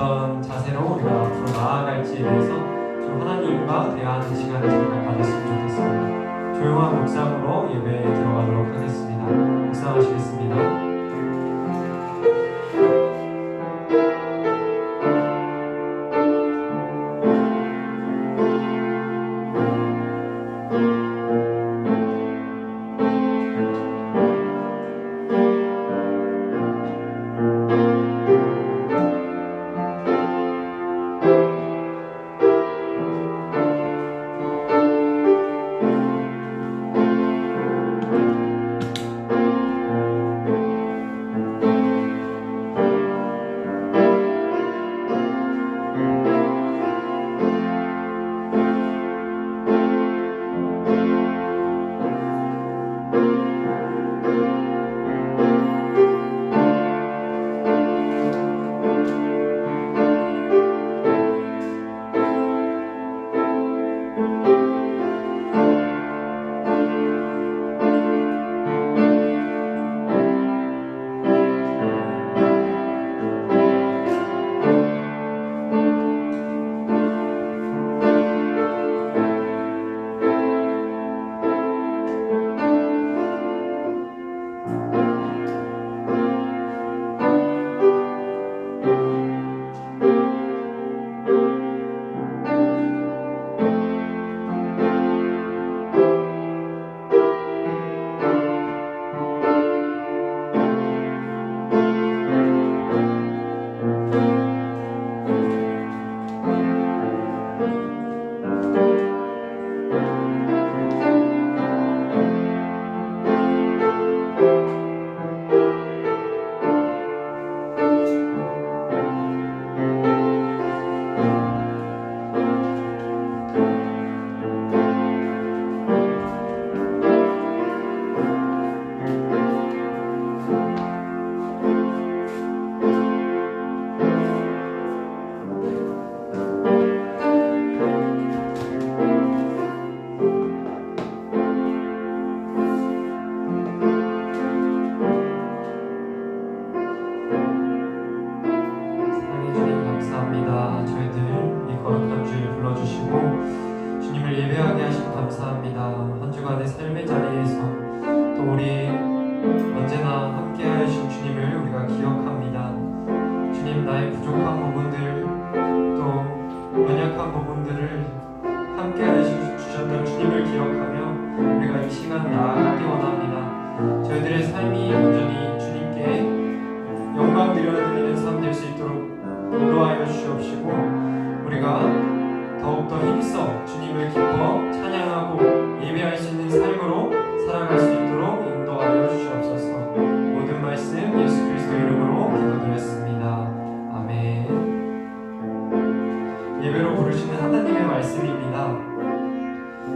어떤 자세로 우리가 앞으로 나아갈지에 대해서 좀 하나님과 대화하는 시간을 잠깐 가졌으면 좋겠습니다. 조용한 묵상으로 예배에 들어가도록 하겠습니다. 묵상하시겠습니다. 예배하게 하신 감사합니다. 한 주간의 삶의 자리에서 또 우리 언제나 함께 하신 주님을 우리가 기억합니다. 주님, 나의 부족한 부분들 또 연약한 부분들을 함께 하셔주셨던 주님을 기억하며 우리가 이 시간 나아가기 원합니다. 저희들의 삶이 온전히 주님께 영광 드려드리는 삶 될 수 있도록 인도하여 주시옵시고 우리가 더욱더 힘써 주님을 기뻐 찬양하고 예배할 수 있는 삶으로 살아갈 수 있도록 인도하여 주시옵소서. 모든 말씀 예수 그리스도 이름으로 기도드렸습니다. 아멘. 예배로 부르시는 하나님의 말씀입니다.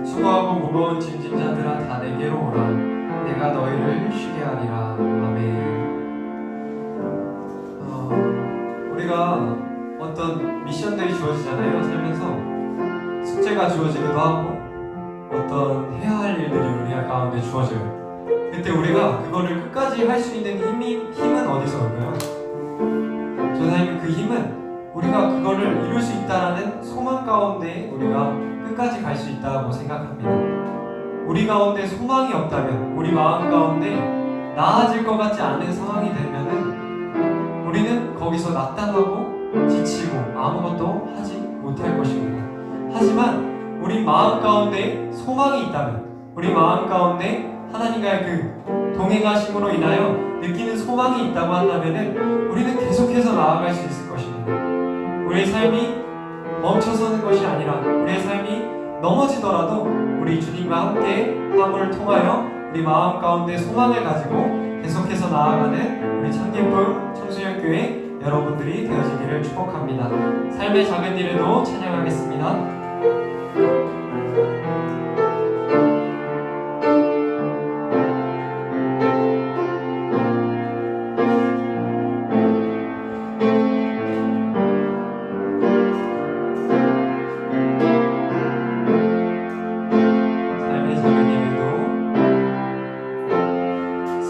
수고하고 무거운 짐진 자들아 다 내게로 오라. 내가 너희를 쉬게 하리라. 아멘. 우리가 어떤 미션들이 주어지잖아요. 살면서 숙제가 주어지기도 하고 어떤 해야 할 일들이 우리 가운데 주어져요. 그때 우리가 그거를 끝까지 할 수 있는 힘은 어디서 올까요? 저는 그 힘은 우리가 그거를 이룰 수 있다라는 소망 가운데 우리가 끝까지 갈 수 있다고 생각합니다. 우리 가운데 소망이 없다면, 우리 마음 가운데 나아질 것 같지 않은 상황이 되면은 우리는 거기서 낙담하고 지치고 아무것도 하지 못할 것입니다. 하지만 우리 마음 가운데 소망이 있다면, 우리 마음 가운데 하나님과의 그 동행하심으로 인하여 느끼는 소망이 있다고 한다면 우리는 계속해서 나아갈 수 있을 것입니다. 우리의 삶이 멈춰서는 것이 아니라 우리의 삶이 넘어지더라도 우리 주님과 함께 함을 통하여 우리 마음 가운데 소망을 가지고 계속해서 나아가는 우리 참기쁨 청소년교회 여러분들이 되어지기를 축복합니다. 삶의 작은 일에도 찬양하겠습니다.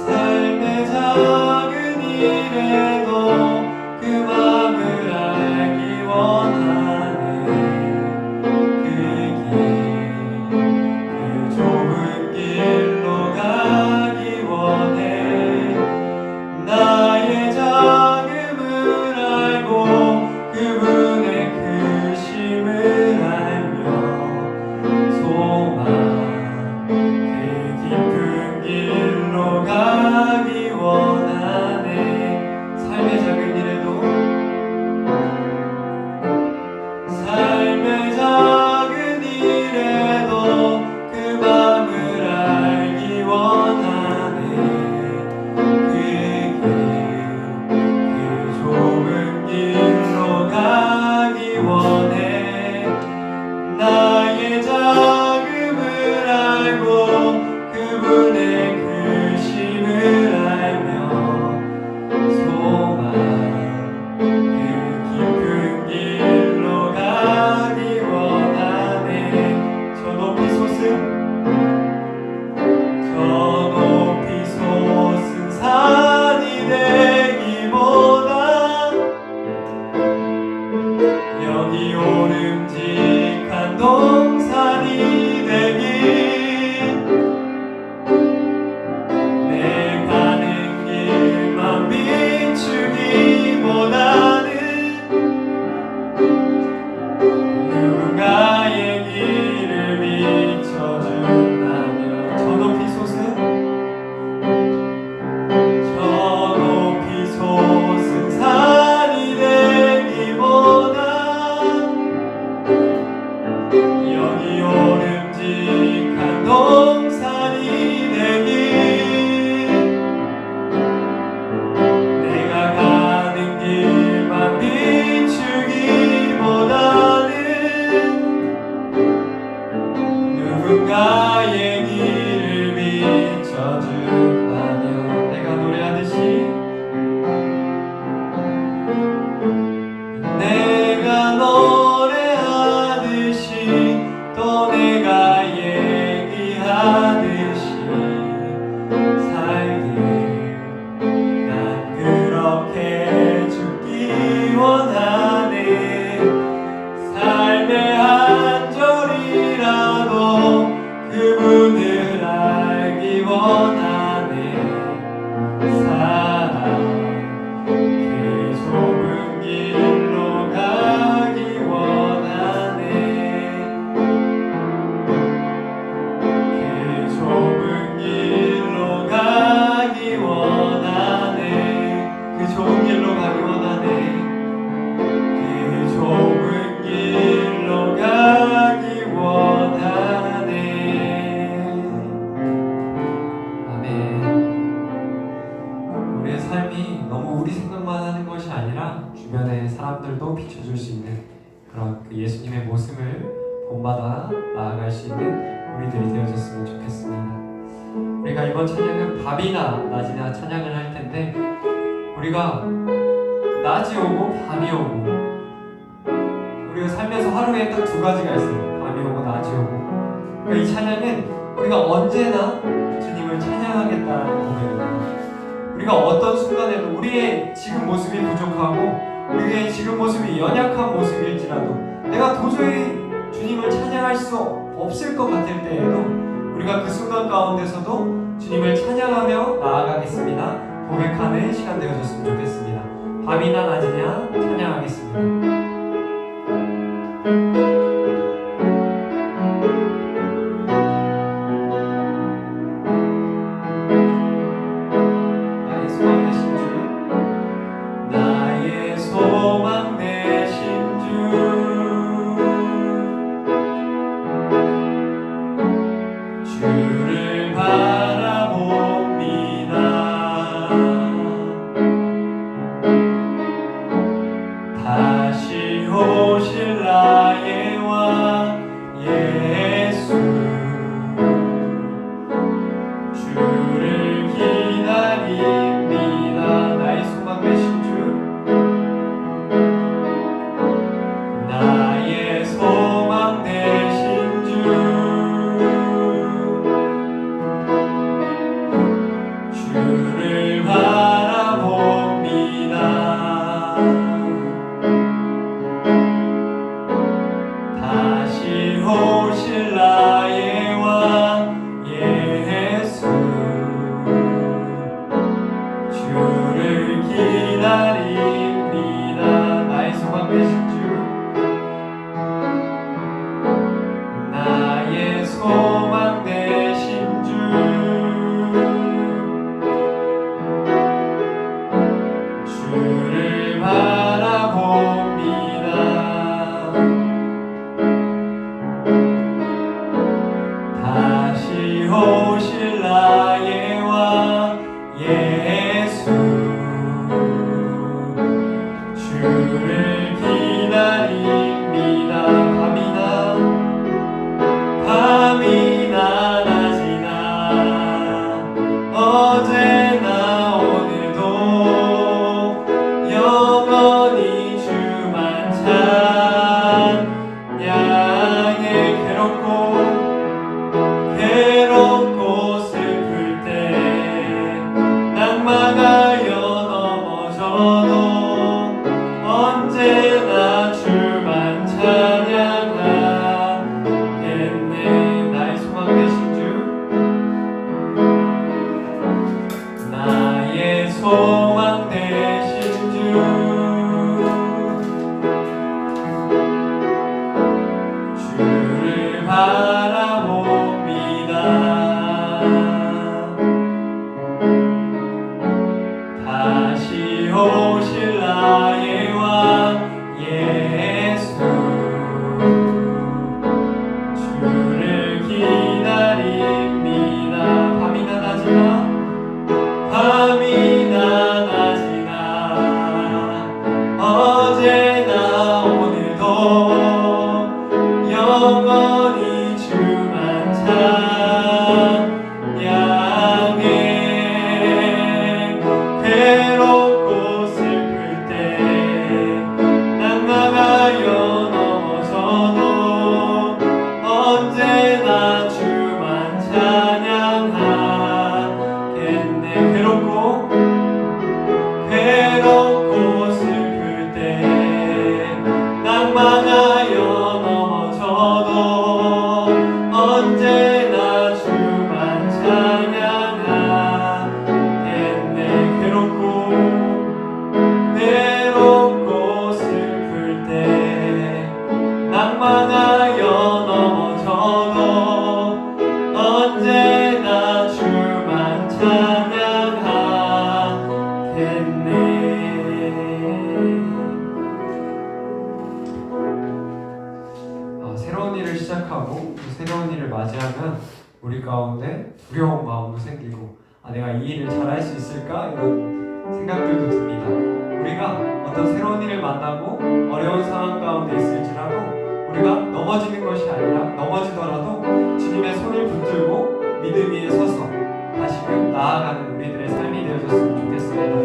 삶의 작은 일에도 그 마음을 알고 여기 오름직한 동산이 되길 내 가는 길만 비추기보다는 누군가의 길을 비춰준다면 저 높이 솟은 산이 되기보다 여기 오름직한 동산이 되길 내가 가는 길만 비추기보다는 누군가의 길을 비춰준다면 내가 노래하듯이 내가 노래하듯이 또 내가 얘기하듯이 살길 난 그렇게 죽기 원하네 삶의 한 절이라도 그분을 알기 원하네 사랑 그 좁은 길로 가기 원하네 그 좁은 길로 가기 원하네 그 좁은 길로 가기 원하네 그 좁은 길로 가기 원하네 아멘. 우리의 삶이 너무 우리 생각만 하는 것이 아니라 주변의 사람들도 비춰줄 수 있는 그런 그 예수님의 모습을 본받아 나아갈 수 있는 우리들이 되어졌으면 좋겠습니다. 우리가 이번 찬양은 밤이나 낮이나 찬양을 할 텐데 우리가 낮이 오고 밤이 오고 우리가 살면서 하루에 딱 두 가지가 있어요. 밤이 오고 낮이 오고. 그러니까 이 찬양은 우리가 언제나 주님을 찬양하겠다는 고백입니다. 우리가 어떤 순간에도 우리의 지금 모습이 부족하고 우리의 지금 모습이 연약한 모습일지라도 내가 도저히 주님을 찬양할 수 없을 것 같을 때에도 우리가 그 순간 가운데서도 주님을 찬양하며 나아가겠습니다. 고백하는 시간 되어줬으면 좋겠습니다. 밤이나 낮이냐 찬양하겠습니다. 언제나 주 시작하고 또 새로운 일을 맞이하면 우리 가운데 두려운 마음도 생기고 내가 이 일을 잘할 수 있을까? 이런 생각들도 듭니다. 우리가 어떤 새로운 일을 만나고 어려운 상황 가운데 있을지라도 우리가 넘어지는 것이 아니라 넘어지더라도 주님의 손을 붙들고 믿음 위에 서서 다시금 나아가는 우리들의 삶이 되어졌으면 좋겠습니다.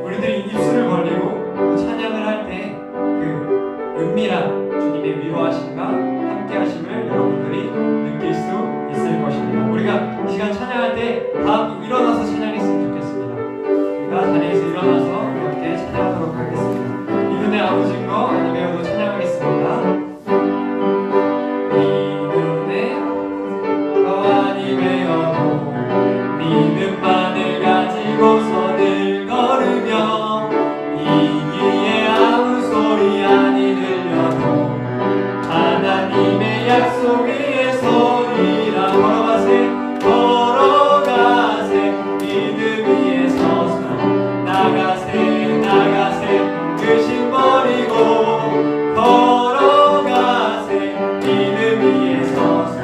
우리들이 입술을 벌리고 또 찬양을 할 때 그 은밀한 주님의 위로하심과 함께하심을 여러분들이 느낄 수 있을 것입니다. 우리가 이 시간 찬양할 때 다 일어나서 찬양했으면 좋겠습니다. 우리가 자리에서 일어나서 함께 찬양하도록 하겠습니다. 이분의 아무 증거 아니메어도 찬양하겠습니다. 이분의 아니메어도 믿음만을 가지고 선을 걸으며 이기에 아무 소리 아니 들려도 하나님의 약속 위에 서리라. 걸어가세 믿음 위에 서서 나가세 의심 버리고 걸어가세 믿음 위에 서서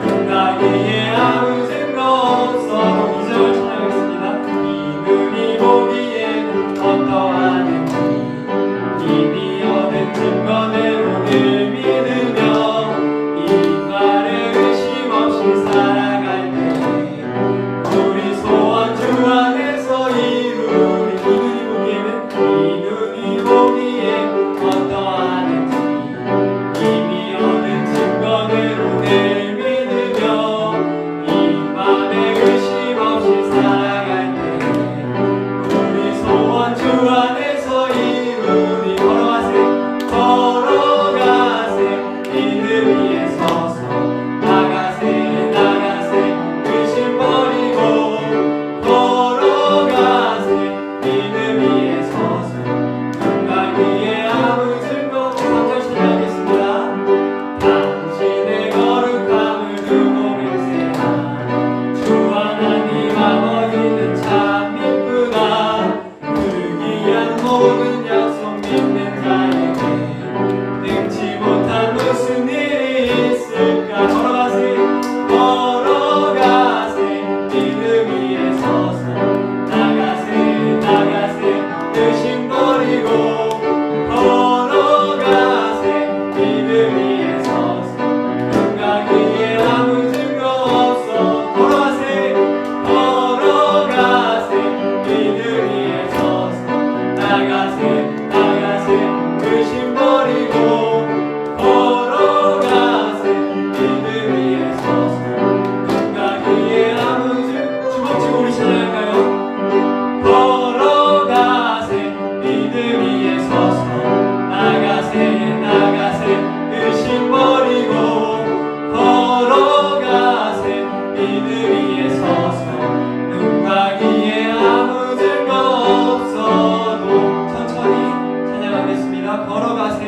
눈가 위에 아무 증거 없어도 이절 찬양했습니다. 이 눈이 보기에 어떠하는지 이미 얻은 증거대로 늘 믿으며 이 말을 의심 없이 살아갈 때 우리 소원 주 안에서 이루리. 이 눈이 보기에 어떠하는지 이미 얻은 증거대로 늘 믿으며 이 맘에 의심 없이 살아갈 때 우리 소원 주 안에서 이루리. 걸어가세 믿음 위에 서서 나가세 의심 버리고 걸어가세 믿음 위에 서서 눈가 위에 아무 증거 없이 3절 찬양하겠습니다. 당신의 거룩함을 두고 맹세한 주 하나님 아버지는 참 이쁘다. 그 귀한 모든 약속 믿는 자에게 능치 못한 무슨 일이 있을까. 걸어가세 믿음 위에 서서 나가세 의심 버리고 걸어가세 믿음 위에 서서 눈가 위에 아무 증거 없어. 걸어가세 믿음 위에 서서 나가세 의심 버리고 걸어가세 믿음 위에 서서 눈가 위에 아무 증거. 주먹쥐고 우리 찬양할까요? 걸어가세 믿음 위에 서서 나가세 의심 버리고 걸어가세 믿음 위에 서서 눈가 위에 아무 증거 없어도. 천천히 찬양하겠습니다. 걸어가세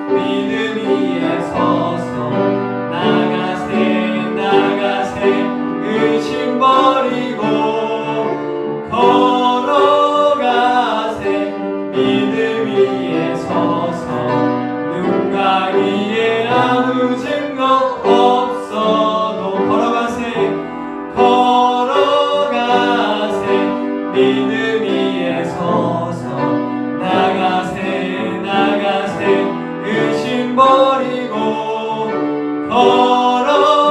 믿음 위에 서서 나가세 의심 버리고 걸어가세 믿음 위에 서서 눈가 위에 아무 증거 없어도. 걸어가세 믿음 위에 서서 나가세 의심 버리고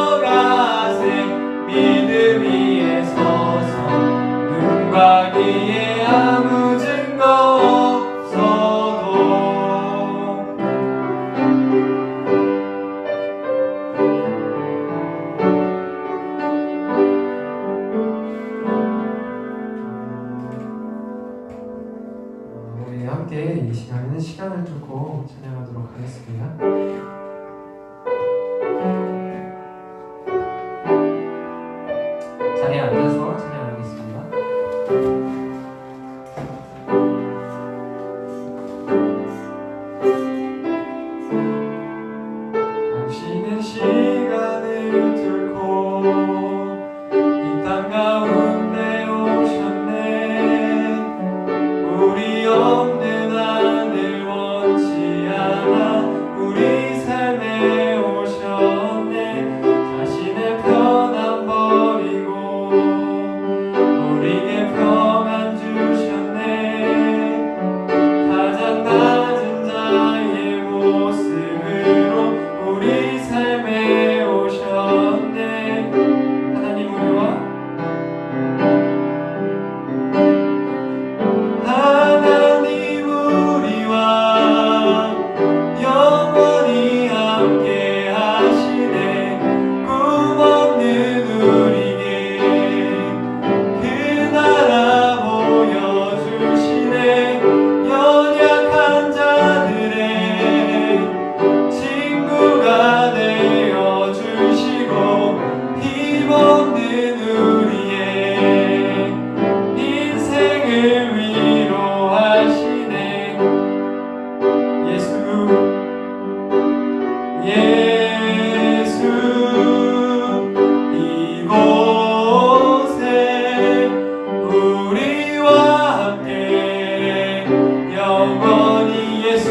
걸어가세 믿음 위에 서서 눈가 위에 아무 증거 없어도. 우리 함께 이 시간에는 시간을 두고 찬양하도록 하겠습니다. 자리에 앉아서 찬양하겠습니다. 당신은 시간을 뚫고 이 땅 가운데 오셨네. 우리 없는 하늘 원치 않아 영원히 예수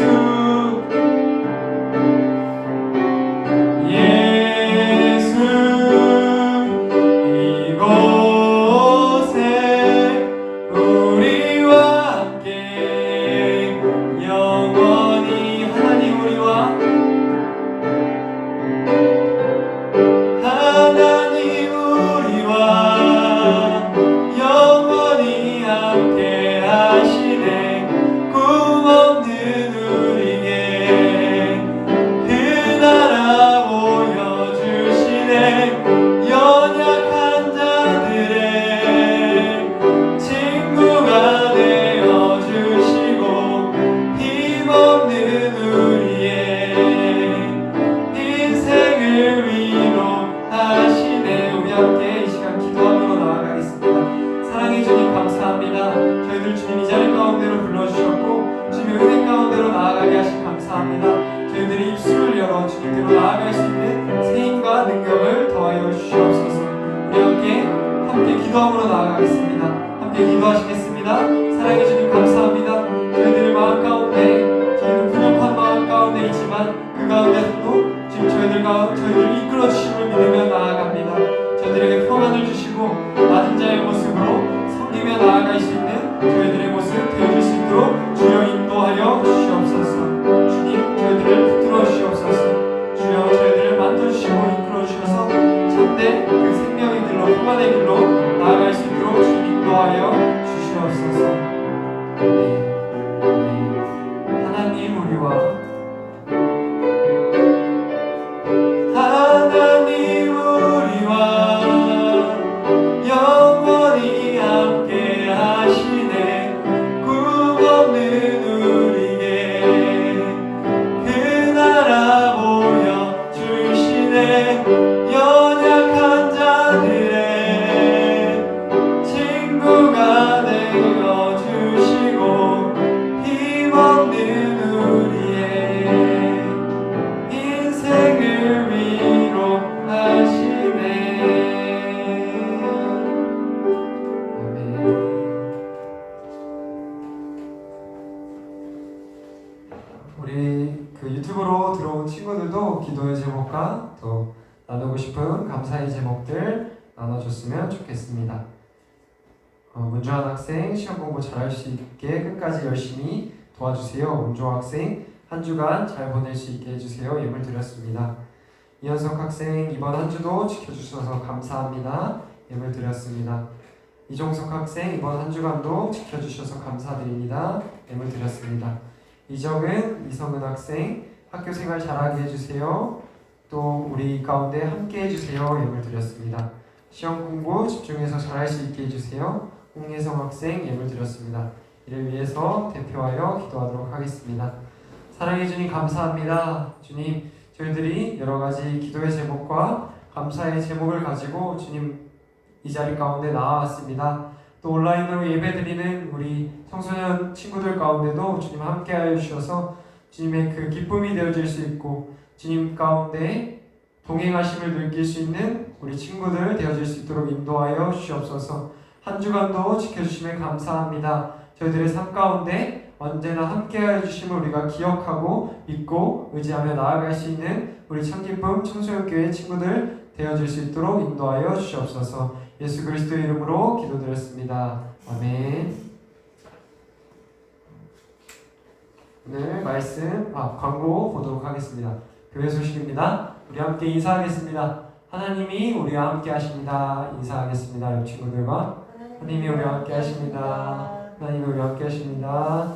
기도함으로 나아가겠습니다. 함께 기도하시겠습니다. 사랑해 주님 감사합니다. 저희들의 마음 가운데 저희는 부족한 마음 가운데 있지만 그 가운데서도 지금 저희들을 이끌어 주심을 믿으며 나아갑니다. 저희들에게 평안을 주시고 낮은 자의 모습으로 섬기며 나아갈 수 있는 저희들의 모습 되어줄 수 있도록 주여 인도하여 주시옵소서. 주님 저희들을 붙들어 주시옵소서. 주여 저희들을 만져주시고 이끌어 주셔서 참된 그 생명의 길로 평안의 길로 나아갈 수 있도록 주님 인도하여 주시옵소서. 하나님 우리와 영원히 함께 하시네. 꿈 없는 우리에게 그 나라 보여주시네. 연약한 자들의 친구가 되어주시고 힘없는 우리의 인생을 위로하시네. 우리 그 유튜브로 들어온 친구들도 기도의 제목과 또 나누고 싶은 감사의 제목들 나눠줬으면 좋겠습니다. 문조한 학생 시험 공부 잘할 수 있게 끝까지 열심히 도와주세요. 문조 학생 한 주간 잘 보낼 수 있게 해주세요. 예물 드렸습니다. 이현석 학생 이번 한 주도 지켜주셔서 감사합니다. 예물 드렸습니다. 이종석 학생 이번 한 주간도 지켜주셔서 감사드립니다. 예물 드렸습니다. 이정은, 이성은 학생 학교 생활 잘하게 해주세요. 또 우리 가운데 함께 해주세요. 예물 드렸습니다. 시험 공부 집중해서 잘할 수 있게 해주세요. 홍예성 학생 예물 드렸습니다. 이를 위해서 대표하여 기도하도록 하겠습니다. 사랑해 주님 감사합니다. 주님 저희들이 여러가지 기도의 제목과 감사의 제목을 가지고 주님 이 자리 가운데 나와왔습니다. 또 온라인으로 예배드리는 우리 청소년 친구들 가운데도 주님 함께하여 주셔서 주님의 그 기쁨이 되어질 수 있고 주님 가운데 동행하심을 느낄 수 있는 우리 친구들 되어질 수 있도록 인도하여 주시옵소서. 한 주간도 지켜주시면 감사합니다. 저희들의 삶 가운데 언제나 함께하여 주심을 우리가 기억하고 믿고 의지하며 나아갈 수 있는 우리 참기쁨 청소년교회 친구들 되어질 수 있도록 인도하여 주시옵소서. 예수 그리스도의 이름으로 기도드렸습니다. 아멘. 오늘 말씀 광고 보도록 하겠습니다. 교회 소식입니다. 우리 함께 인사하겠습니다. 하나님이 우리와 함께 하십니다. 인사하겠습니다. 옆 친구들과 하나님이 우리와 함께 하십니다. 하나님이 우리와 함께 하십니다.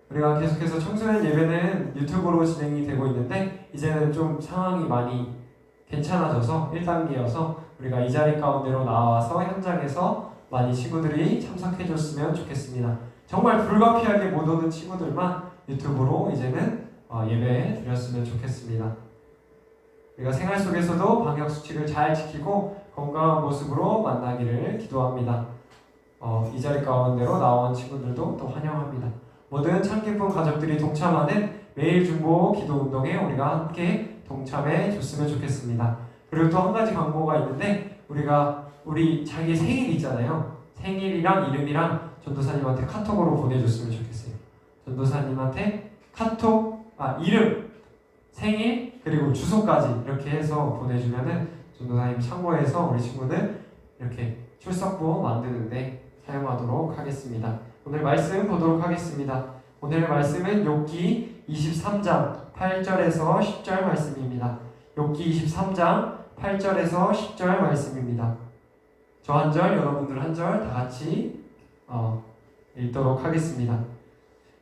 우리가 계속해서 청소년 예배는 유튜브로 진행이 되고 있는데 이제는 좀 상황이 많이 괜찮아져서 1단계여서 우리가 이 자리 가운데로 나와서 현장에서 많이 친구들이 참석해줬으면 좋겠습니다. 정말 불가피하게 못 오는 친구들만 유튜브로 이제는 예배 드렸으면 좋겠습니다. 우리가 생활 속에서도 방역수칙을 잘 지키고 건강한 모습으로 만나기를 기도합니다. 이 자리 가운데로 나온 친구들도 또 환영합니다. 모든 참기쁨 가족들이 동참하는 매일 중보 기도 운동에 우리가 함께 동참해 줬으면 좋겠습니다. 그리고 또 한 가지 광고가 있는데 우리 자기 생일 있잖아요. 생일이랑 이름이랑 전도사님한테 카톡으로 보내줬으면 좋겠어요. 전도사님한테 카톡, 이름, 생일, 그리고 주소까지 이렇게 해서 보내주면은 전도사님 참고해서 우리 친구들 이렇게 출석부 만드는데 사용하도록 하겠습니다. 오늘 말씀 보도록 하겠습니다. 오늘 말씀은 욥기 23장 8절에서 10절 말씀입니다. 욥기 23장 8절에서 10절 말씀입니다. 저 한 절, 여러분들 한 절 다 같이 읽도록 하겠습니다.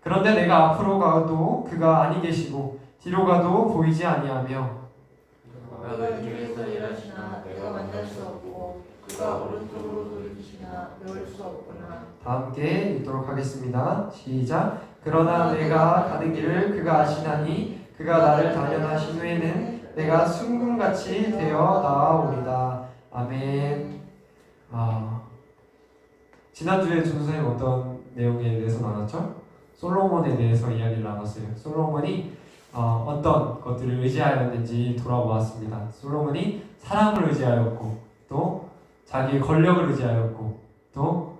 그런데 내가 앞으로 가도 그가 아니 계시고 뒤로 가도 보이지 아니하며 그가 왼쪽에서 일하시나 내가 만날 수 없고 그가 오른쪽으로 돌리시나 배울 수 없구나. 다 함께 읽도록 하겠습니다. 시작. 그러나 내가 가는 길을 그가 아시나니 그가 나를 단련하신 후에는 내가 순금같이 되어 나아오리다. 아멘. 지난주에 전도사님 어떤 내용에 대해서 나눴죠? 솔로몬에 대해서 이야기를 나눴어요. 솔로몬이 어떤 것들을 의지하였는지 돌아보았습니다. 솔로몬이 사람을 의지하였고 또 자기의 권력을 의지하였고 또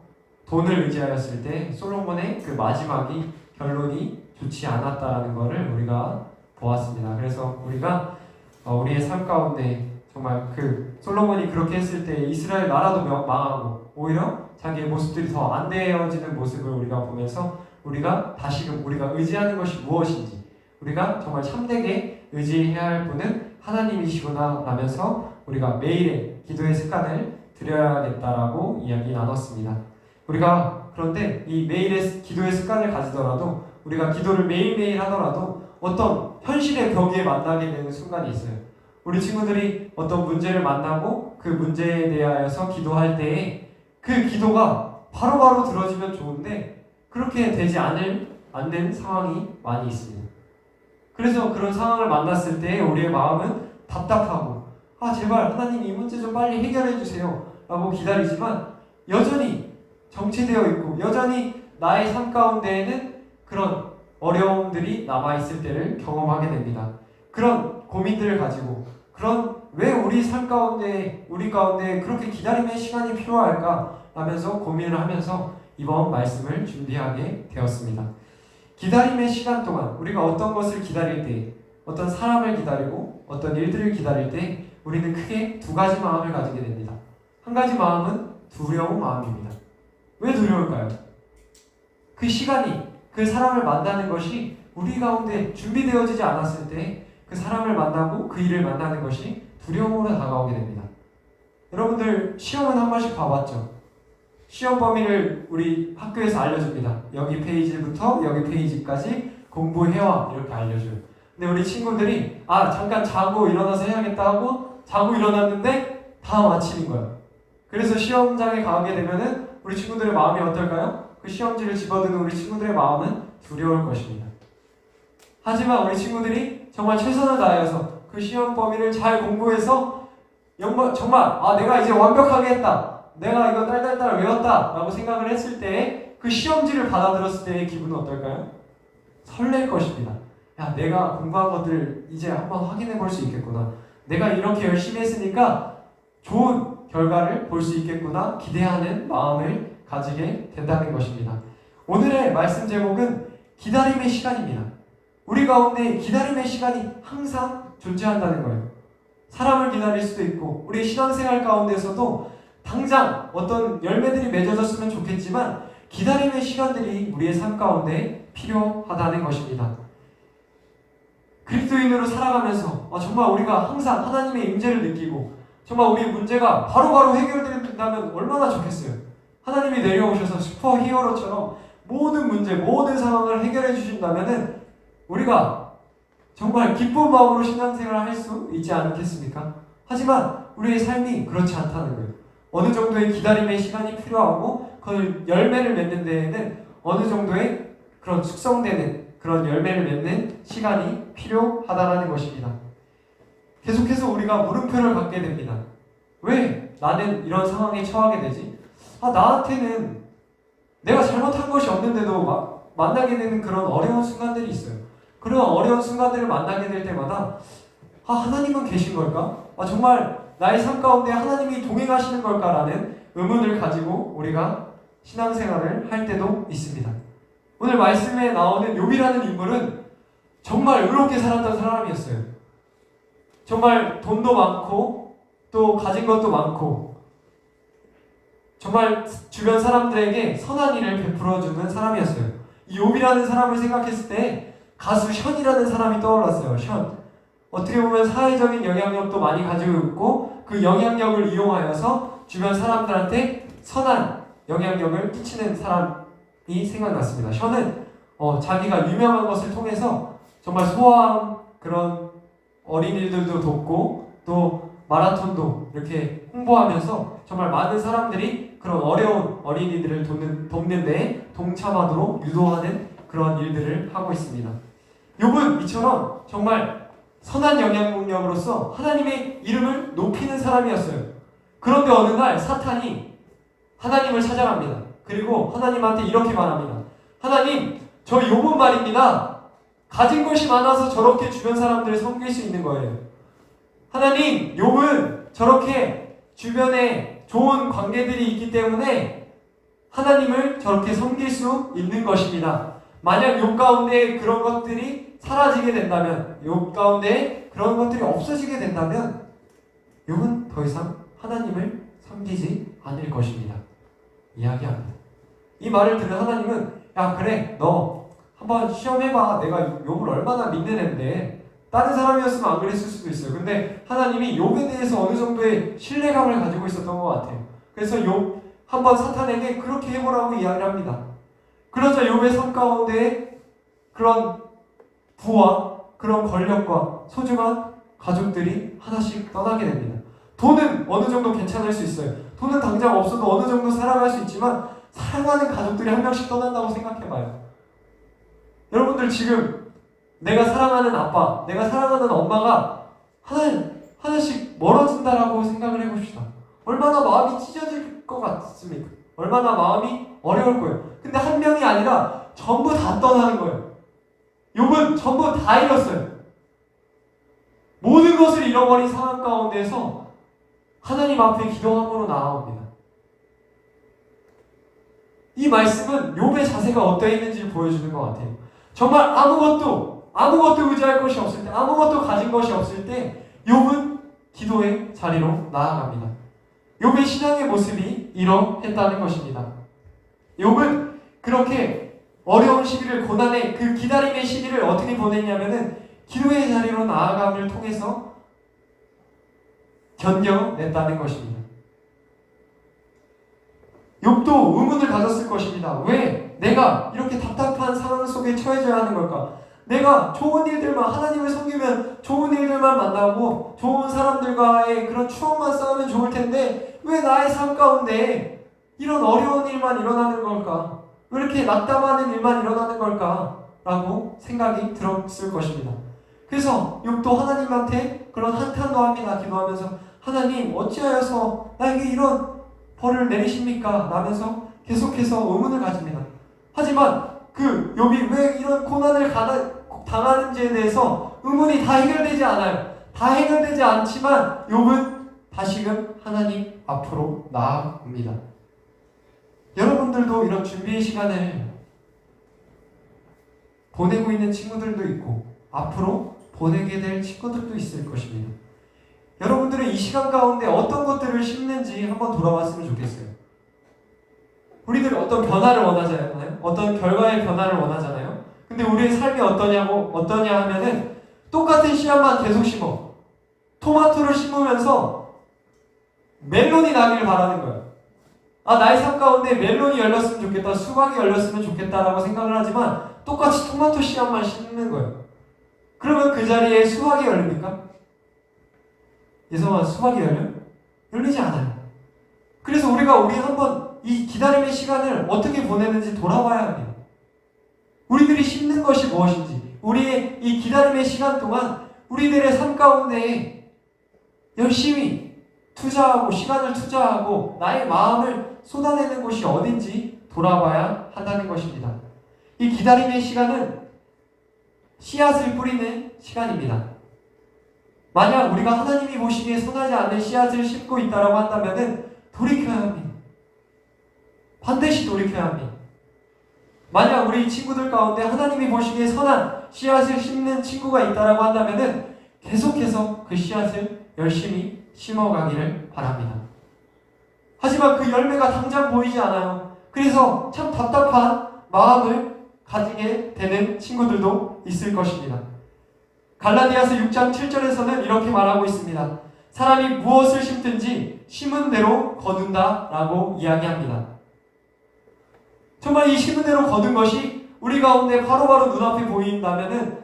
돈을 의지하였을 때 솔로몬의 그 마지막이 결론이 좋지 않았다는 것을 우리가 보았습니다. 그래서 우리가 우리의 삶 가운데 정말 그 솔로몬이 그렇게 했을 때 이스라엘 나라도 망하고 오히려 자기의 모습들이 더 안 되어지는 모습을 우리가 보면서 우리가 다시금 우리가 의지하는 것이 무엇인지 우리가 정말 참되게 의지해야 할 분은 하나님이시구나 라면서 우리가 매일의 기도의 습관을 들여야겠다라고 이야기 나눴습니다. 우리가 그런데 이 매일의 기도의 습관을 가지더라도 우리가 기도를 매일매일 하더라도 어떤 현실의 벽에 만나게 되는 순간이 있어요. 우리 친구들이 어떤 문제를 만나고 그 문제에 대하여서 기도할 때에 그 기도가 바로바로 들어지면 좋은데 그렇게 되지 않는 상황이 많이 있습니다. 그래서 그런 상황을 만났을 때 우리의 마음은 답답하고 제발 하나님 이 문제 좀 빨리 해결해 주세요 라고 기다리지만 여전히 정체되어 있고 여전히 나의 삶 가운데에는 그런 어려움들이 남아있을 때를 경험하게 됩니다. 그런 고민들을 가지고 왜 우리 삶 가운데 우리 가운데 그렇게 기다림의 시간이 필요할까 하면서 고민을 하면서 이번 말씀을 준비하게 되었습니다. 기다림의 시간 동안 우리가 어떤 것을 기다릴 때 어떤 사람을 기다리고 어떤 일들을 기다릴 때 우리는 크게 두 가지 마음을 가지게 됩니다. 한 가지 마음은 두려운 마음입니다. 왜 두려울까요? 그 시간이 그 사람을 만나는 것이 우리 가운데 준비되어지지 않았을 때 그 사람을 만나고 그 일을 만나는 것이 두려움으로 다가오게 됩니다. 여러분들 시험은 한 번씩 봐봤죠? 시험 범위를 우리 학교에서 알려줍니다. 여기 페이지부터 여기 페이지까지 공부해와 이렇게 알려줘요. 근데 우리 친구들이 잠깐 자고 일어나서 해야겠다 하고 자고 일어났는데 다 마치는 거예요. 그래서 시험장에 가게 되면은 우리 친구들의 마음이 어떨까요? 그 시험지를 집어드는 우리 친구들의 마음은 두려울 것입니다. 하지만 우리 친구들이 정말 최선을 다해서 그 시험 범위를 잘 공부해서 정말 내가 이제 완벽하게 했다. 내가 이거 딸딸딸 외웠다 라고 생각을 했을 때 그 시험지를 받아들였을 때의 기분은 어떨까요? 설렐 것입니다. 내가 공부한 것들 이제 한번 확인해 볼 수 있겠구나. 내가 이렇게 열심히 했으니까 좋은 결과를 볼 수 있겠구나 기대하는 마음을 가지게 된다는 것입니다. 오늘의 말씀 제목은 기다림의 시간입니다. 우리 가운데 기다림의 시간이 항상 존재한다는 거예요. 사람을 기다릴 수도 있고 우리 신앙생활 가운데서도 당장 어떤 열매들이 맺어졌으면 좋겠지만 기다림의 시간들이 우리의 삶 가운데 필요하다는 것입니다. 그리스도인으로 살아가면서 정말 우리가 항상 하나님의 임재를 느끼고 정말 우리 문제가 바로바로 해결된다면 얼마나 좋겠어요. 하나님이 내려오셔서 슈퍼히어로처럼 모든 문제, 모든 상황을 해결해 주신다면은 우리가 정말 기쁜 마음으로 신앙생활을 할 수 있지 않겠습니까? 하지만 우리의 삶이 그렇지 않다는 거예요. 어느 정도의 기다림의 시간이 필요하고 그 열매를 맺는 데에는 어느 정도의 그런 숙성되는 그런 열매를 맺는 시간이 필요하다는 것입니다. 계속해서 우리가 물음표를 갖게 됩니다. 왜 나는 이런 상황에 처하게 되지? 나한테는 내가 잘못한 것이 없는데도 만나게 되는 그런 어려운 순간들이 있어요. 그런 어려운 순간들을 만나게 될 때마다 하나님은 계신 걸까? 정말 나의 삶 가운데 하나님이 동행하시는 걸까라는 의문을 가지고 우리가 신앙생활을 할 때도 있습니다. 오늘 말씀에 나오는 욥이라는 인물은 정말 의롭게 살았던 사람이었어요. 정말 돈도 많고 또 가진 것도 많고 정말 주변 사람들에게 선한 일을 베풀어주는 사람이었어요. 이 욥이라는 사람을 생각했을 때 가수 션이라는 사람이 떠올랐어요. 션. 어떻게 보면 사회적인 영향력도 많이 가지고 있고 그 영향력을 이용하여서 주변 사람들한테 선한 영향력을 끼치는 사람이 생각났습니다. 션은 자기가 유명한 것을 통해서 정말 소아암 그런 어린이들도 돕고 또 마라톤도 이렇게 홍보하면서 정말 많은 사람들이 그런 어려운 어린이들을 돕는 데 동참하도록 유도하는 그런 일들을 하고 있습니다. 욥은 이처럼 정말 선한 영향력으로서 하나님의 이름을 높이는 사람이었어요. 그런데 어느 날 사탄이 하나님을 찾아갑니다. 그리고 하나님한테 이렇게 말합니다. 하나님, 저 욥은 말입니다. 가진 것이 많아서 저렇게 주변 사람들을 섬길 수 있는 거예요. 하나님, 욥은 저렇게 주변에 좋은 관계들이 있기 때문에 하나님을 저렇게 섬길 수 있는 것입니다. 만약 욥 가운데 그런 것들이 사라지게 된다면, 욥 가운데 그런 것들이 없어지게 된다면 욥은 더 이상 하나님을 섬기지 않을 것입니다. 이야기합니다. 이 말을 들은 하나님은 야 그래 너 한번 시험해봐. 내가 욥을 얼마나 믿는 앤데 다른 사람이었으면 안 그랬을 수도 있어요. 근데 하나님이 욥에 대해서 어느 정도의 신뢰감을 가지고 있었던 것 같아요. 그래서 욥 한번 사탄에게 그렇게 해보라고 이야기를 합니다. 그러자 욥의 삶 가운데 그런 부와 그런 권력과 소중한 가족들이 하나씩 떠나게 됩니다. 돈은 어느 정도 괜찮을 수 있어요. 돈은 당장 없어도 어느 정도 살아갈 수 있지만 사랑하는 가족들이 한 명씩 떠난다고 생각해봐요. 여러분들 지금 내가 사랑하는 아빠, 내가 사랑하는 엄마가 하나씩 멀어진다라고 생각을 해봅시다. 얼마나 마음이 찢어질 것 같습니까? 얼마나 마음이 어려울 거예요. 근데 한 명이 아니라 전부 다 떠나는 거예요. 욥은 전부 다 잃었어요. 모든 것을 잃어버린 상황 가운데서 하나님 앞에 기도함으로 나아옵니다. 이 말씀은 욥의 자세가 어떠했는지를 보여주는 것 같아요. 정말 아무것도 의지할 것이 없을 때, 아무것도 가진 것이 없을 때 욥은 기도의 자리로 나아갑니다. 욥의 신앙의 모습이 이러했다는 것입니다. 욥은 그렇게 어려운 시기를, 고난의 그 기다림의 시기를 어떻게 보냈냐면은 기도의 자리로 나아감을 통해서 견뎌냈다는 것입니다. 욥도 의문을 가졌을 것입니다. 왜 내가 이렇게 답답한 상황 속에 처해져야 하는 걸까? 내가 좋은 일들만, 하나님을 섬기면 좋은 일들만 만나고 좋은 사람들과의 그런 추억만 쌓으면 좋을 텐데 왜 나의 삶 가운데 이런 어려운 일만 일어나는 걸까? 왜 이렇게 낙담하는 일만 일어나는 걸까? 라고 생각이 들었을 것입니다. 그래서 욥도 하나님한테 그런 한탄도 합니다. 기도하면서 하나님 어찌하여서 나에게 이런 벌을 내리십니까? 라면서 계속해서 의문을 가집니다. 하지만 그 욥이 왜 이런 고난을 당하는지에 대해서 의문이 다 해결되지 않아요. 다 해결되지 않지만 욥은 다시금 하나님 앞으로 나아옵니다. 여러분들도 이런 준비의 시간을 보내고 있는 친구들도 있고 앞으로 보내게 될 친구들도 있을 것입니다. 여러분들은 이 시간 가운데 어떤 것들을 심는지 한번 돌아봤으면 좋겠어요. 우리들 어떤 변화를 원하잖아요. 어떤 결과의 변화를 원하잖아요. 근데 우리의 삶이 어떠냐 하면은 똑같은 씨앗만 계속 심어. 토마토를 심으면서 멜론이 나기를 바라는 거예요. 나의 삶 가운데 멜론이 열렸으면 좋겠다, 수박이 열렸으면 좋겠다라고 생각을 하지만 똑같이 토마토 씨앗만 심는 거예요. 그러면 그 자리에 수박이 열립니까? 예성아, 수박이 열려요? 열리지 않아요. 그래서 우리 한번 이 기다림의 시간을 어떻게 보내는지 돌아봐야 합니다. 우리들이 심는 것이 무엇인지, 우리의 이 기다림의 시간 동안 우리들의 삶 가운데 열심히 투자하고 시간을 투자하고 나의 마음을 쏟아내는 곳이 어딘지 돌아봐야 한다는 것입니다. 이 기다림의 시간은 씨앗을 뿌리는 시간입니다. 만약 우리가 하나님이 보시기에 선하지 않는 씨앗을 심고 있다고 한다면 돌이켜야 합니다. 반드시 돌이켜야 합니다. 만약 우리 친구들 가운데 하나님이 보시기에 선한 씨앗을 심는 친구가 있다라고 한다면은 계속해서 그 씨앗을 열심히 심어가기를 바랍니다. 하지만 그 열매가 당장 보이지 않아요. 그래서 참 답답한 마음을 가지게 되는 친구들도 있을 것입니다. 갈라디아서 6장 7절에서는 이렇게 말하고 있습니다. 사람이 무엇을 심든지 심은 대로 거둔다 라고 이야기합니다. 정말 이 심은 대로 거둔 것이 우리 가운데 바로바로 눈앞에 보인다면은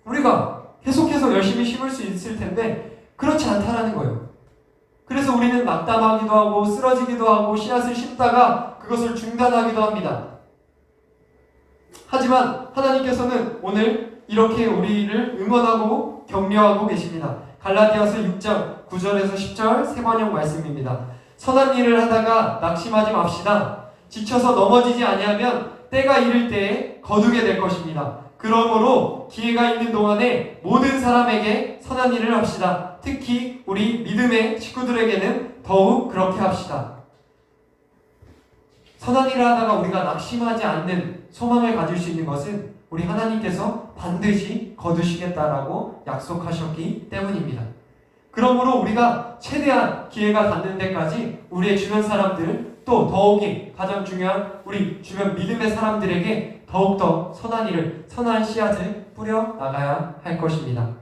우리가 계속해서 열심히 심을 수 있을 텐데 그렇지 않다라는 거예요. 그래서 우리는 낙담하기도 하고 쓰러지기도 하고 씨앗을 심다가 그것을 중단하기도 합니다. 하지만 하나님께서는 오늘 이렇게 우리를 응원하고 격려하고 계십니다. 갈라디아서 6장 9절에서 10절 세 번역 말씀입니다. 선한 일을 하다가 낙심하지 맙시다. 지쳐서 넘어지지 아니하면 때가 이를 때에 거두게 될 것입니다. 그러므로 기회가 있는 동안에 모든 사람에게 선한 일을 합시다. 특히 우리 믿음의 친구들에게는 더욱 그렇게 합시다. 선한 일을 하다가 우리가 낙심하지 않는 소망을 가질 수 있는 것은 우리 하나님께서 반드시 거두시겠다라고 약속하셨기 때문입니다. 그러므로 우리가 최대한 기회가 닿는 데까지 우리의 주변 사람들 또 더욱이 가장 중요한 우리 주변 믿음의 사람들에게 더욱더 선한 일을, 선한 씨앗을 뿌려 나가야 할 것입니다.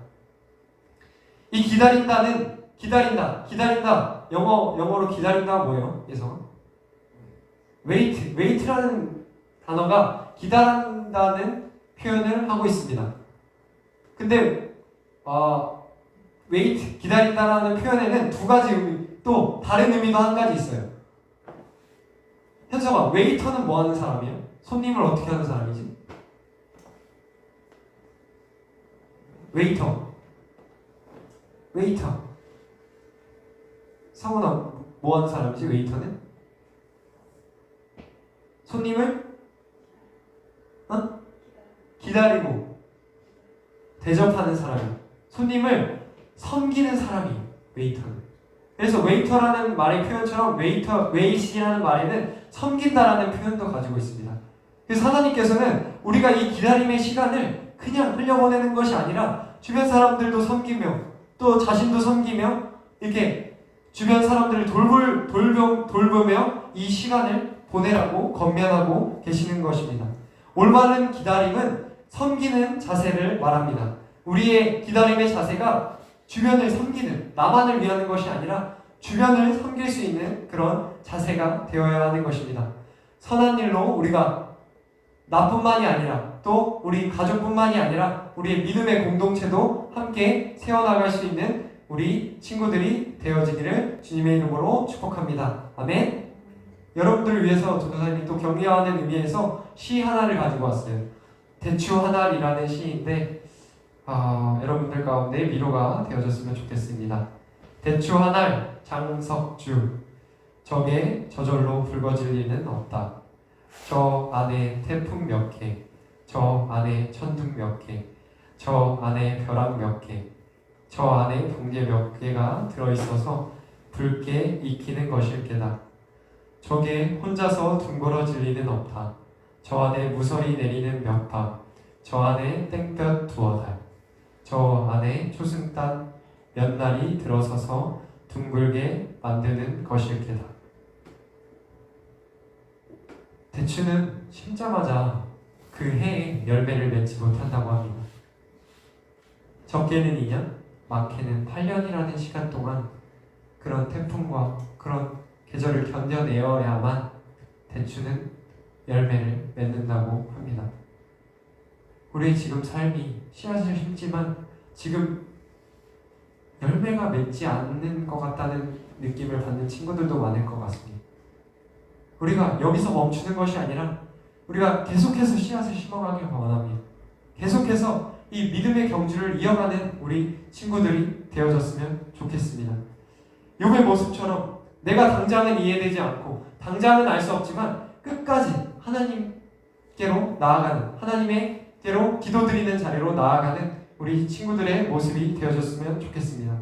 이 기다린다, 영어로 기다린다가 뭐예요? 그래서 wait라는 단어가 기다린다는 표현을 하고 있습니다. 근데 wait, 기다린다라는 표현에는 두 가지 의미, 또 다른 의미도 한 가지 있어요. 현석아, 웨이터는 뭐 하는 사람이에요? 손님을 어떻게 하는 사람이지? 웨이터. 상훈아, 뭐 하는 사람이지? 웨이터는? 손님을 기다리고 대접하는 사람이에요. 손님을 섬기는 사람이에요. 웨이터는. 그래서 웨이터라는 말의 표현처럼 웨이시라는 말에는 섬긴다라는 표현도 가지고 있습니다. 그래서 하나님께서는 우리가 이 기다림의 시간을 그냥 흘려보내는 것이 아니라 주변 사람들도 섬기며 또 자신도 섬기며 이렇게 주변 사람들을 돌보며 이 시간을 보내라고 권면하고 계시는 것입니다. 올바른 기다림은 섬기는 자세를 말합니다. 우리의 기다림의 자세가 주변을 섬기는, 나만을 위하는 것이 아니라 주변을 섬길 수 있는 그런 자세가 되어야 하는 것입니다. 선한 일로 우리가 나뿐만이 아니라 또 우리 가족뿐만이 아니라 우리의 믿음의 공동체도 함께 세워나갈 수 있는 우리 친구들이 되어지기를 주님의 이름으로 축복합니다. 아멘. 여러분들을 위해서 전도사님이 또 격려하는 의미에서 시 하나를 가지고 왔어요. 대추 하나이라는 시인데 여러분들 가운데 위로가 되어졌으면 좋겠습니다. 대추 하나 장석주 적에 저절로 붉어질 리는 없다. 저 안에 태풍 몇 개, 저 안에 천둥 몇 개, 저 안에 벼락 몇 개, 저 안에 붕괴 몇 개가 들어있어서 붉게 익히는 것일 게다. 저게 혼자서 둥그러질 리는 없다. 저 안에 무설이 내리는 몇 밤, 저 안에 땡볕 두어 달, 저 안에 초승달 몇 날이 들어서서 둥글게 만드는 것일 게다. 대추는 심자마자 그 해에 열매를 맺지 못한다고 합니다. 적게는 2년, 많게는 8년이라는 시간 동안 그런 태풍과 그런 계절을 견뎌내어야만 대추는 열매를 맺는다고 합니다. 우리의 지금 삶이 씨앗을 심지만 지금 열매가 맺지 않는 것 같다는 느낌을 받는 친구들도 많을 것 같습니다. 우리가 여기서 멈추는 것이 아니라 우리가 계속해서 씨앗을 심어가길 원합니다. 계속해서 이 믿음의 경주를 이어가는 우리 친구들이 되어졌으면 좋겠습니다. 욥의 모습처럼 내가 당장은 이해되지 않고 당장은 알 수 없지만 끝까지 하나님께로 나아가는, 하나님께로 기도드리는 자리로 나아가는 우리 친구들의 모습이 되어졌으면 좋겠습니다.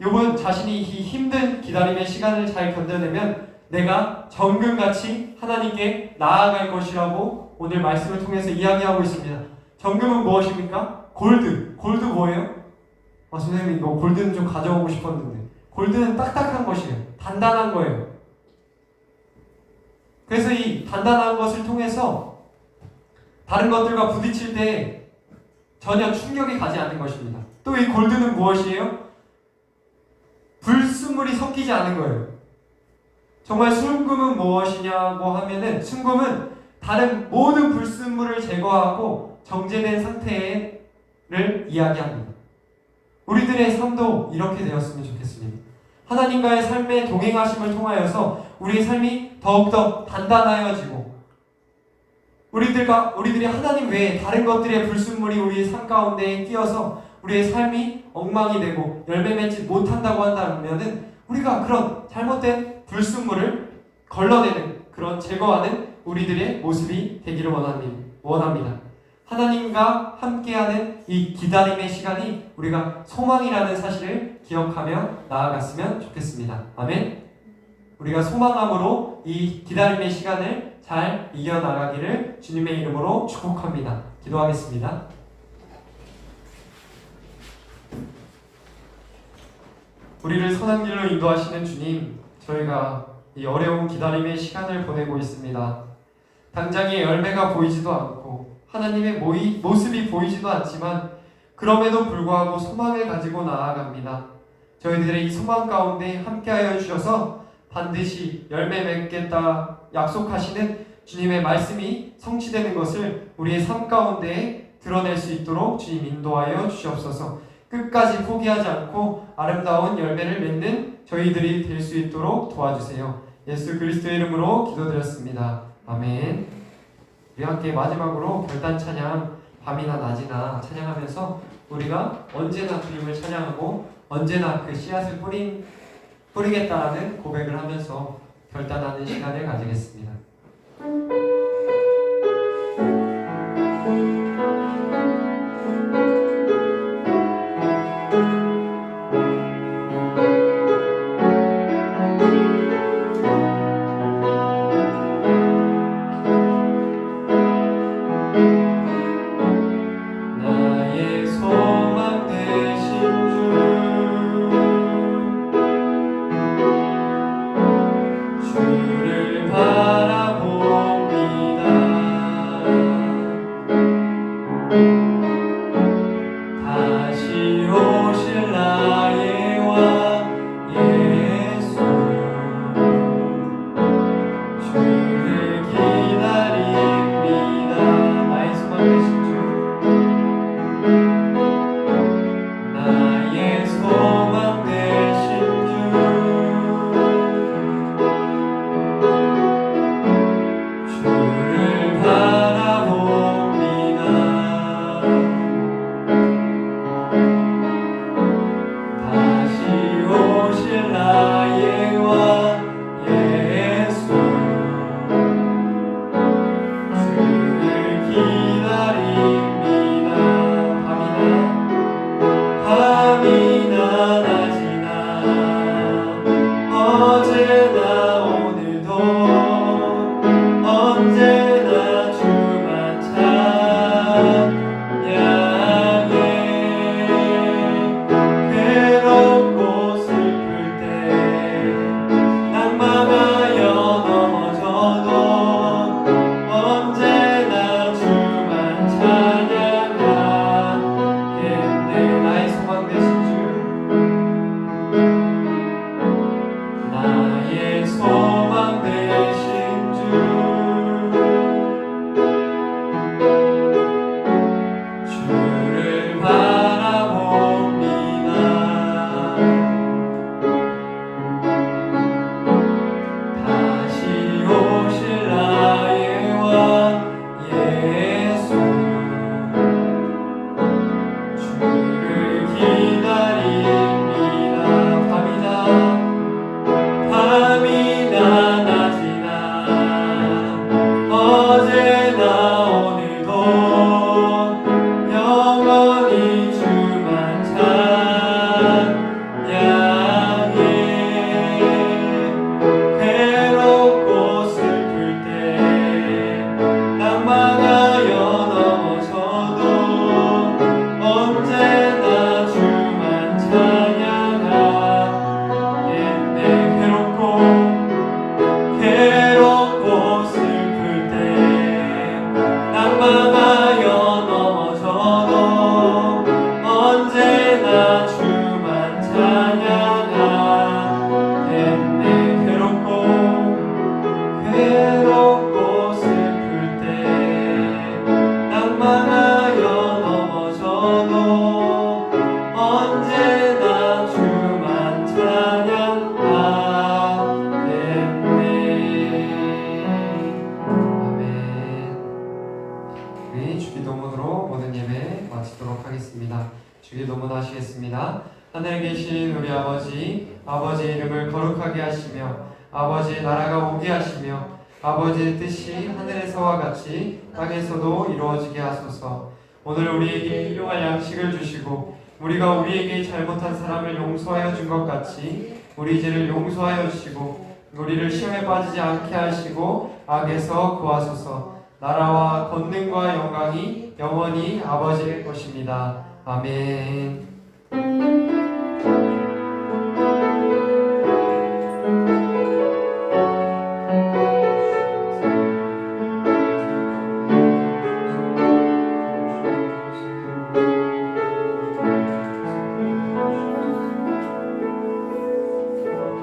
욥은 자신이 이 힘든 기다림의 시간을 잘 견뎌내면 내가 정금같이 하나님께 나아갈 것이라고 오늘 말씀을 통해서 이야기하고 있습니다. 정금은 무엇입니까? 골드. 골드 뭐예요? 선생님 이거 골드는 좀 가져오고 싶었는데. 골드는 딱딱한 것이에요. 단단한 거예요. 그래서 이 단단한 것을 통해서 다른 것들과 부딪힐 때 전혀 충격이 가지 않는 것입니다. 또 이 골드는 무엇이에요? 불순물이 섞이지 않은 거예요. 정말 순금은 무엇이냐고 하면은 순금은 다른 모든 불순물을 제거하고 정제된 상태를 이야기합니다. 우리들의 삶도 이렇게 되었으면 좋겠습니다. 하나님과의 삶의 동행하심을 통하여서 우리의 삶이 더욱더 단단하여지고 우리들이 하나님 외에 다른 것들의 불순물이 우리의 삶 가운데에 끼어서 우리의 삶이 엉망이 되고 열매 맺지 못한다고 한다면은 우리가 그런 잘못된 불순물을 걸러내는 그런 제거하는 우리들의 모습이 되기를 원합니다. 하나님과 함께하는 이 기다림의 시간이 우리가 소망이라는 사실을 기억하며 나아갔으면 좋겠습니다. 아멘. 우리가 소망함으로 이 기다림의 시간을 잘 이겨나가기를 주님의 이름으로 축복합니다. 기도하겠습니다. 우리를 선한 길로 인도하시는 주님, 저희가 이 어려운 기다림의 시간을 보내고 있습니다. 당장의 열매가 보이지도 않고 하나님의 모습이 보이지도 않지만 그럼에도 불구하고 소망을 가지고 나아갑니다. 저희들의 이 소망 가운데 함께하여 주셔서 반드시 열매 맺겠다 약속하시는 주님의 말씀이 성취되는 것을 우리의 삶 가운데 드러낼 수 있도록 주님 인도하여 주시옵소서. 끝까지 포기하지 않고 아름다운 열매를 맺는 저희들이 될 수 있도록 도와주세요. 예수 그리스도의 이름으로 기도드렸습니다. 아멘. 우리 함께 마지막으로 결단 찬양 밤이나 낮이나 찬양하면서 우리가 언제나 주님을 찬양하고 언제나 그 씨앗을 뿌리겠다라는 고백을 하면서 결단하는 시간을 가지겠습니다. 주를 바라 우리 주기도문으로 모든 예배 마치도록 하겠습니다. 주기도문 하시겠습니다. 하늘에 계신 우리 아버지, 아버지의 이름을 거룩하게 하시며 아버지의 나라가 오게 하시며 아버지의 뜻이 하늘에서와 같이 땅에서도 이루어지게 하소서. 오늘 우리에게 일용할 양식을 주시고 우리가 우리에게 잘못한 사람을 용서하여 준 것 같이 우리 죄를 용서하여 주시고 우리를 시험에 빠지지 않게 하시고 악에서 구하소서. 나라와 권능과 영광이 영원히 아버지의 것입니다. 아멘.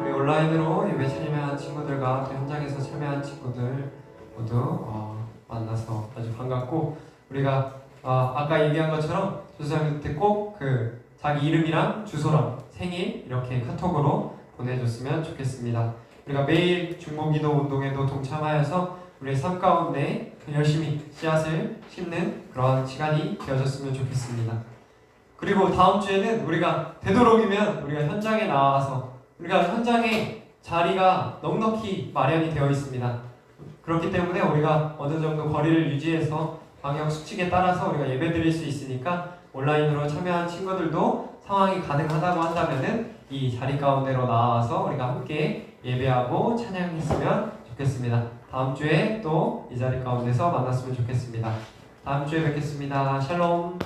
우리 온라인으로 예배 참여한 친구들과 또 현장에서 참여한 친구들 모두 만나서 아주 반갑고, 우리가 아까 얘기한 것처럼 조수장 때 꼭 그 자기 이름이랑 주소랑 생일 이렇게 카톡으로 보내줬으면 좋겠습니다. 우리가 매일 중보기도 운동에도 동참하여서 우리의 삶 가운데 열심히 씨앗을 심는 그런 시간이 되어졌으면 좋겠습니다. 그리고 다음 주에는 우리가 되도록이면 우리가 현장에 나와서, 우리가 현장에 자리가 넉넉히 마련이 되어 있습니다. 그렇기 때문에 우리가 어느 정도 거리를 유지해서 방역 수칙에 따라서 우리가 예배 드릴 수 있으니까 온라인으로 참여한 친구들도 상황이 가능하다고 한다면은 이 자리 가운데로 나와서 우리가 함께 예배하고 찬양했으면 좋겠습니다. 다음 주에 또 이 자리 가운데서 만났으면 좋겠습니다. 다음 주에 뵙겠습니다. 샬롬.